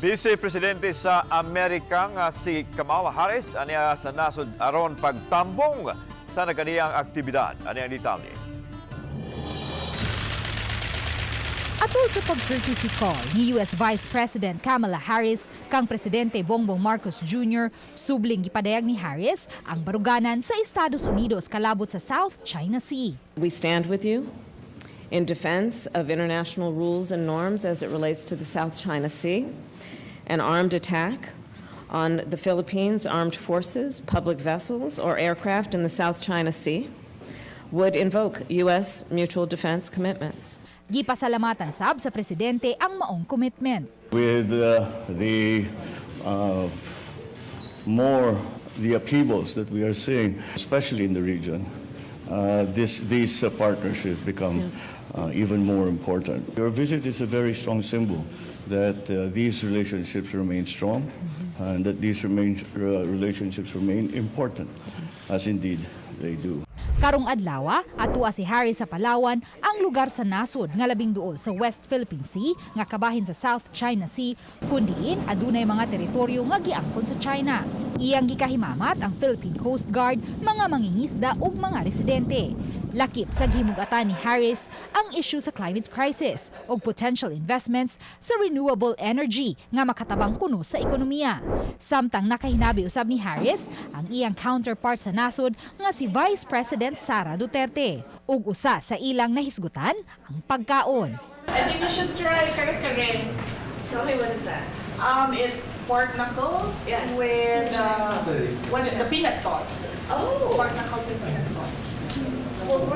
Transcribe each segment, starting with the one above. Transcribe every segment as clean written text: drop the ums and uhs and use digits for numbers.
Bise Presidente sa Amerika nga si Kamala Harris aniya sa nasud aron pagtambong sa naganiyang aktibidad. Aniya ang detalye. Atol sa pag-courtesy call ni US Vice President Kamala Harris kang Presidente Bongbong Marcos Jr., subling gipadayag ni Harris ang baruganan sa Estados Unidos kalabot sa South China Sea. We stand with you in defense of international rules and norms as it relates to the South China Sea. An armed attack on the Philippines armed forces, public vessels, or aircraft in the South China Sea would invoke U.S. mutual defense commitments. Gipasalamatan sab sa Presidente ang maong commitment. With the upheavals that we are seeing, especially in the region, these partnerships become even more important. Your visit is a very strong symbol that these relationships remain strong and that these relationships remain important, as indeed they do. Karong adlaw, atua si Harris sa Palawan, ang lugar sa nasod nga labing duol sa West Philippine Sea nga kabahin sa South China Sea, kundiin adunay mga teritoryo nga giangkon sa China. Iyang gikahimamat ang Philippine Coast Guard, mga mangingisda ug mga residente. Lakip sa gihimug-atan ni Harris ang issue sa climate crisis ug potential investments sa renewable energy nga makatabang kuno sa ekonomiya. Samtang nakahinabi usab ni Harris ang iyang counterpart sa nasod nga si Vice President Sara Duterte ug usa sa ilang nahisgutan ang pagkaon. I think you should try kare-kare. Tell me, what is that? It's pork knuckles Yes. with the peanut sauce. Oh, Pork knuckles and peanut sauce. well,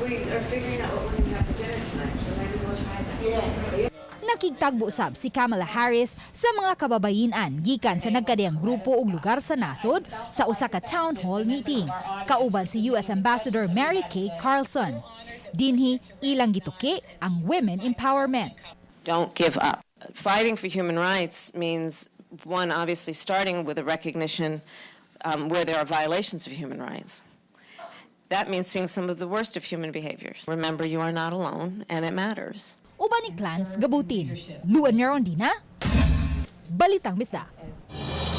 we are figuring out what we're gonna have for dinner tonight, so maybe we'll try that. Yes. Nakigtagbo usab si Kamala Harris sa mga kababayen-an gikan sa nagkadiyang grupo ug lugar sa nasod sa usa ka town hall meeting. Kauban si US Ambassador Mary Kay Carlson. Dinhi ilang gituki ang women empowerment. Don't give up. Fighting for human rights means, one, obviously starting with a recognition where there are violations of human rights. That means seeing some of the worst of human behaviors. Remember, you are not alone, and it matters. Uban ni clans gabutin. Luan Nerondina, Balitang Bisdak.